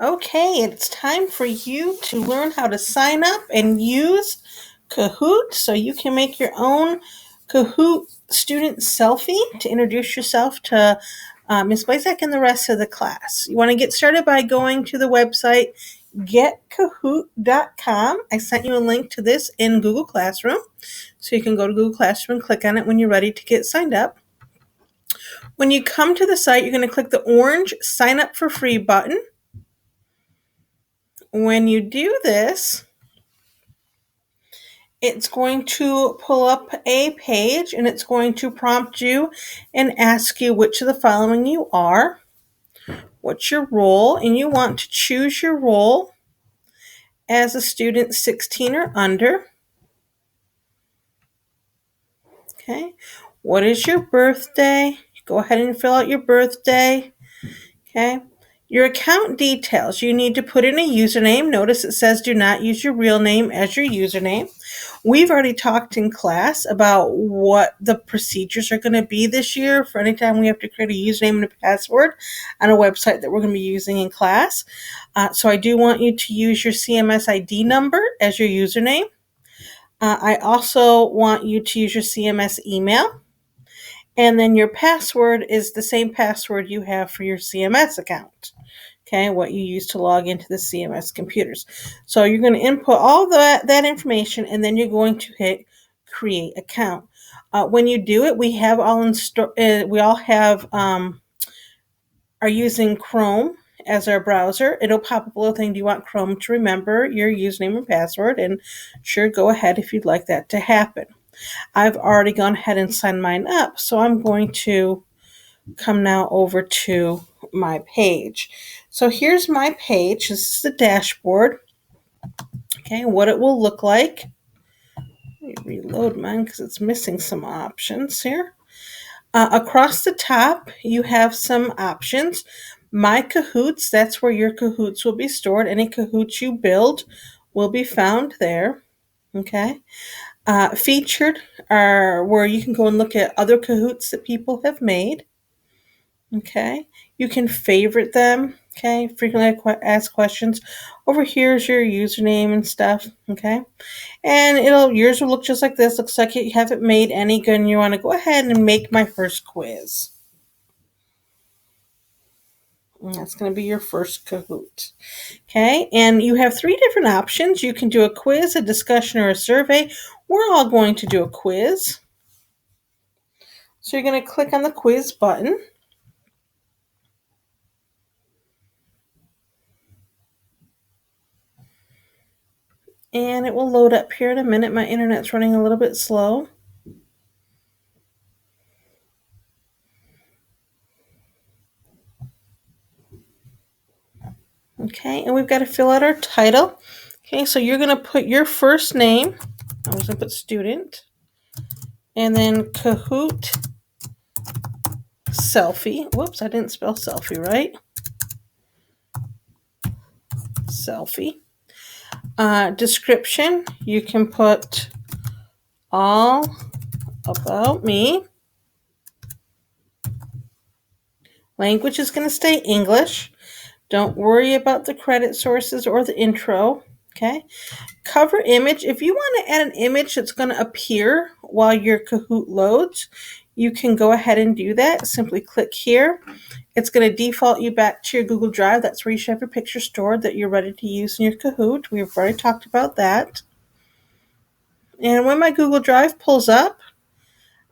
Okay, it's time for you to learn how to sign up and use Kahoot so you can make your own Kahoot student selfie to introduce yourself to Ms. Blazek and the rest of the class. You want to get started by going to the website getkahoot.com. I sent you a link to this in Google Classroom, so you can go to Google Classroom and click on it when you're ready to get signed up. When you come to the site, you're going to click the orange Sign Up for Free button. When you do this, it's going to pull up a page and it's going to prompt you and ask you which of the following you are, what's your role, and you want to choose your role as a student 16 or under. Okay. What is your birthday? Go ahead and fill out your birthday. Okay. Your account details. You need to put in a username. Notice it says do not use your real name as your username. We've already talked in class about what the procedures are going to be this year for any time we have to create a username and a password on a website that we're going to be using in class. So I do want you to use your CMS ID number as your username. I also want you to use your CMS email. And then your password is the same password you have for your CMS account. Okay, what you use to log into the CMS computers. So you're going to input all that information, and then you're going to hit create account. When you do it, we all have are using Chrome as our browser. It'll pop up a little thing. Do you want Chrome to remember your username and password? And sure, go ahead if you'd like that to happen. I've already gone ahead and signed mine up, so I'm going to come now over to my page. So here's my page. This is the dashboard. Okay, what it will look like. Let me reload mine because it's missing some options here. Across the top, you have some options. My Kahoots, that's where your Kahoots will be stored. Any Kahoots you build will be found there. Okay. Featured are where you can go and look at other Kahoots that people have made. Okay. You can favorite them. Okay. Frequently asked questions. Over here is your username and stuff. Okay. And yours will look just like this. Looks like you haven't made any good and you want to go ahead and make my first quiz. And that's going to be your first Kahoot. Okay. And you have 3 different options. You can do a quiz, a discussion, or a survey. We're all going to do a quiz. So you're going to click on the quiz button. And it will load up here in a minute. My internet's running a little bit slow. Okay, and we've got to fill out our title. Okay, so you're going to put your first name. I was going to put student. And then Kahoot Selfie. Whoops, I didn't spell selfie right. Selfie. Description, you can put all about me. Language is going to stay English. Don't worry about the credit sources or the intro. Okay. Cover image. If you want to add an image that's going to appear while your Kahoot loads, you can go ahead and do that. Simply click here. It's going to default you back to your Google Drive. That's where you should have your picture stored that you're ready to use in your Kahoot. We've already talked about that. And when my Google Drive pulls up,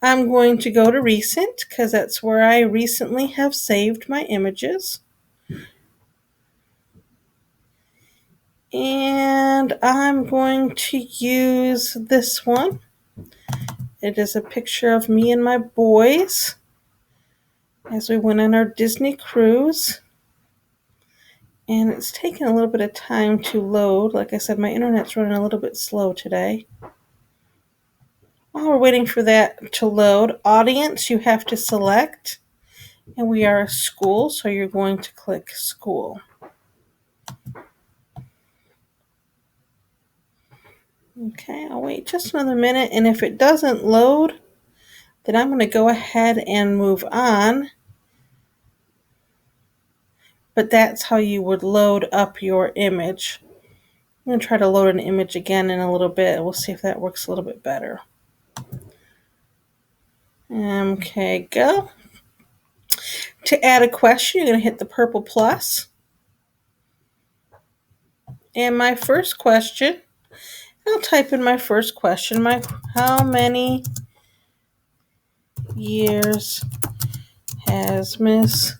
I'm going to go to recent because that's where I recently have saved my images. And I'm going to use this one. It is a picture of me and my boys as we went on our Disney cruise. And it's taking a little bit of time to load. Like I said, my internet's running a little bit slow today. While we're waiting for that to load, audience you have to select. And we are a school, so you're going to click school. Okay, I'll wait just another minute, and if it doesn't load, then I'm going to go ahead and move on but that's how you would load up your image. I'm going to try to load an image again in a little bit. We'll see if that works a little bit better. Okay, go. To add a question, you're going to hit the purple plus. And my first question, I'll type in my first question, how many years has Miss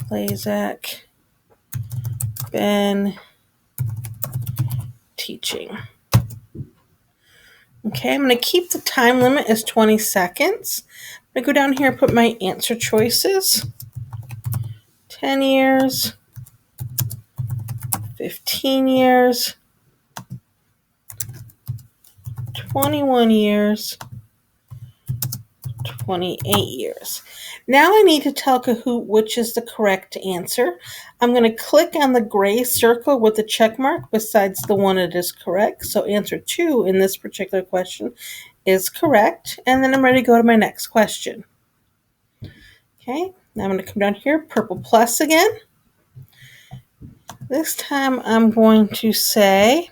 Blazak been teaching? Okay, I'm going to keep the time limit as 20 seconds. I'm going to go down here and put my answer choices. 10 years, 15 years, 21 years, 28 years. Now I need to tell Kahoot which is the correct answer. I'm going to click on the gray circle with the check mark besides the one that is correct. So answer 2 in this particular question is correct. And then I'm ready to go to my next question. Okay, now I'm going to come down here, purple plus again. This time I'm going to say,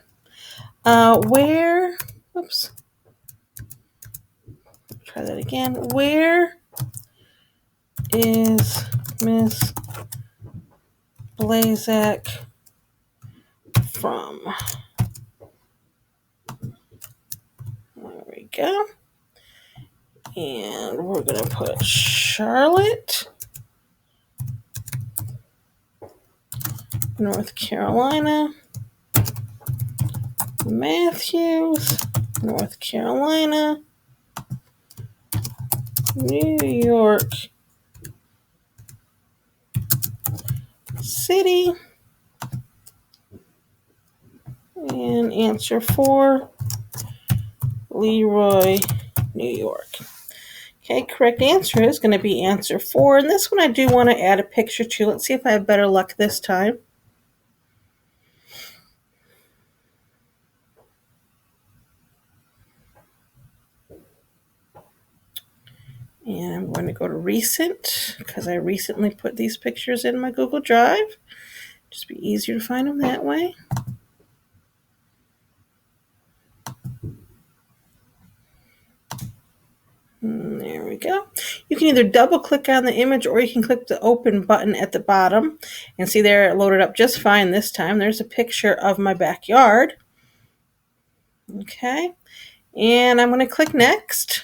try that again. Where is Miss Blazak from? There we go. And we're going to put Charlotte, North Carolina, Matthews, North Carolina, New York City, and answer 4, Leroy, New York. Okay, correct answer is going to be answer 4. And this one I do want to add a picture to. Let's see if I have better luck this time. And I'm going to go to recent because I recently put these pictures in my Google Drive. Just be easier to find them that way. And there we go. You can either double click on the image or you can click the open button at the bottom. And see there, it loaded up just fine this time. There's a picture of my backyard. Okay. And I'm going to click next.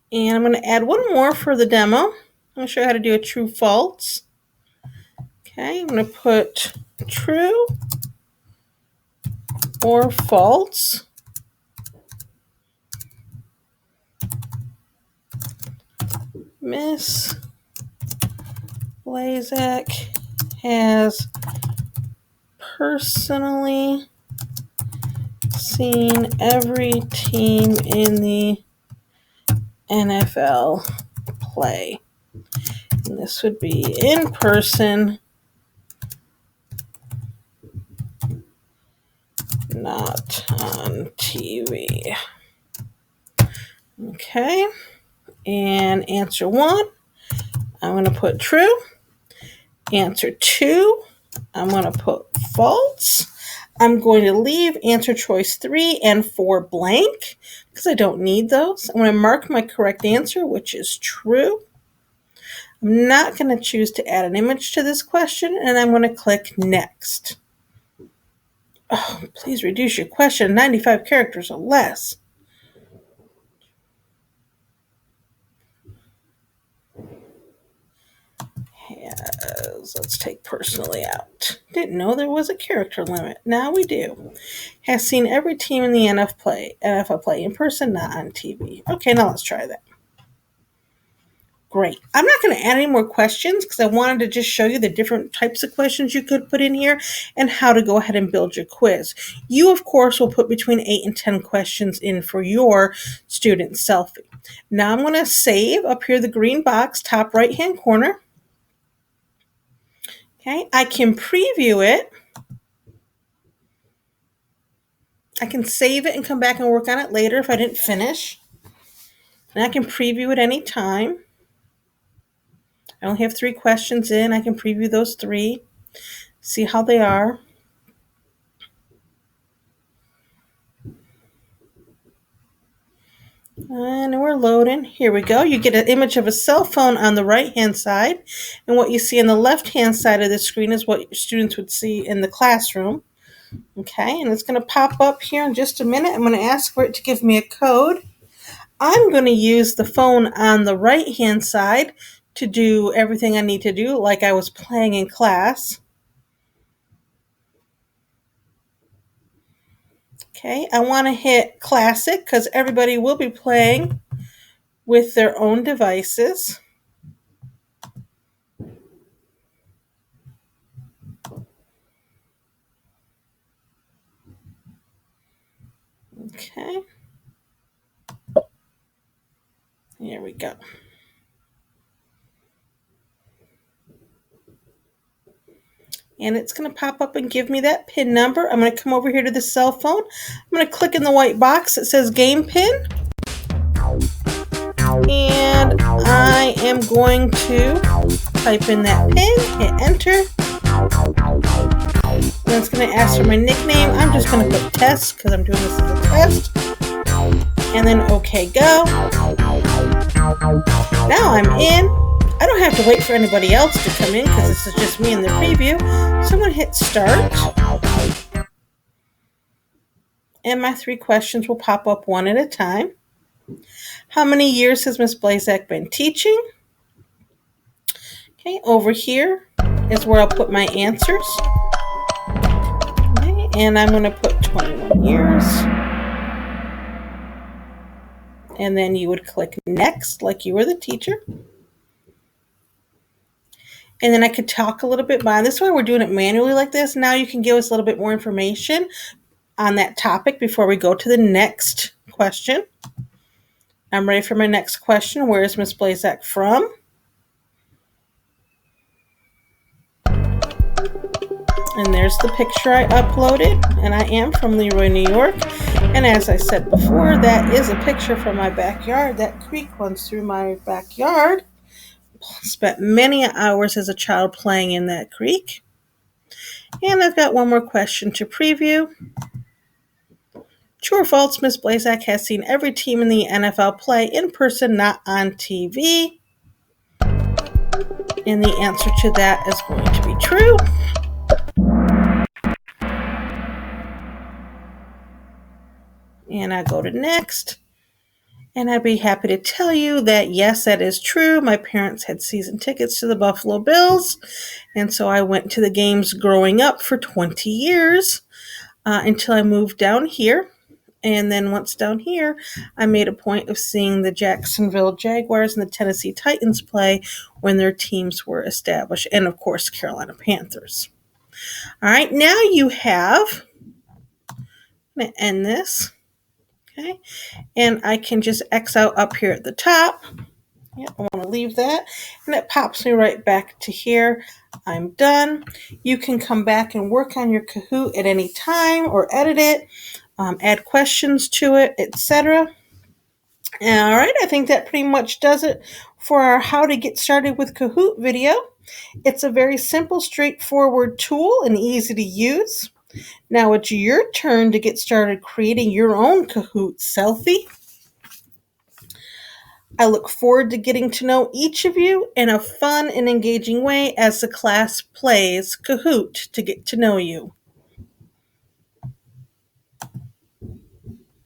And I'm going to add one more for the demo. I'm going to show you how to do a true false. Okay, I'm going to put true or false. Miss Blazak has personally seen every team in the NFL play. And this would be in person, not on TV. Okay, and answer 1, I'm going to put true. Answer 2, I'm going to put false. I'm going to leave answer choice 3 and 4 blank because I don't need those. I'm going to mark my correct answer, which is true. I'm not going to choose to add an image to this question, and I'm going to click next. Oh, please reduce your question to 95 characters or less. Let's take personally out. Didn't know there was a character limit. Now we do. Has seen every team in the NFL play in person, not on TV. Okay, now let's try that. Great. I'm not going to add any more questions because I wanted to just show you the different types of questions you could put in here and how to go ahead and build your quiz. You, of course, will put between 8 and 10 questions in for your student selfie. Now I'm going to save up here the green box, top right-hand corner. Okay, I can preview it. I can save it and come back and work on it later if I didn't finish. And I can preview it any time. I only have 3 questions in. I can preview those 3, see how they are. And we're loading. Here we go. You get an image of a cell phone on the right-hand side. And what you see on the left-hand side of the screen is what students would see in the classroom. Okay, and it's going to pop up here in just a minute. I'm going to ask for it to give me a code. I'm going to use the phone on the right-hand side to do everything I need to do like I was playing in class. Okay, I want to hit classic because everybody will be playing with their own devices. Okay, here we go. And it's going to pop up and give me that PIN number. I'm going to come over here to the cell phone. I'm going to click in the white box that says game PIN. And I am going to type in that PIN, hit enter. Then it's going to ask for my nickname. I'm just going to put test because I'm doing this as a test. And then OK, go. Now I'm in. I don't have to wait for anybody else to come in because this is just me in the preview. So I'm going to hit start. And my 3 questions will pop up one at a time. How many years has Miss Blazak been teaching? Okay, over here is where I'll put my answers. Okay, and I'm going to put 21 years. And then you would click next like you were the teacher. And then I could talk a little bit by this way. We're doing it manually like this. Now you can give us a little bit more information on that topic before we go to the next question. I'm ready for my next question. Where is Miss Blazak from? And there's the picture I uploaded. And I am from Leroy, New York. And as I said before, that is a picture from my backyard. That creek runs through my backyard. Spent many hours as a child playing in that creek. And I've got one more question to preview. True or false, Miss Blazak has seen every team in the NFL play in person, not on TV. And the answer to that is going to be true. And I go to next. And I'd be happy to tell you that, yes, that is true. My parents had season tickets to the Buffalo Bills. And so I went to the games growing up for 20 years until I moved down here. And then once down here, I made a point of seeing the Jacksonville Jaguars and the Tennessee Titans play when their teams were established. And, of course, Carolina Panthers. All right, now you have, I'm going to end this. Okay, and I can just X out up here at the top. Yep, I want to leave that. And it pops me right back to here. I'm done. You can come back and work on your Kahoot at any time or edit it, add questions to it, etc. All right, I think that pretty much does it for our how to get started with Kahoot video. It's a very simple, straightforward tool and easy to use. Now it's your turn to get started creating your own Kahoot selfie. I look forward to getting to know each of you in a fun and engaging way as the class plays Kahoot to get to know you.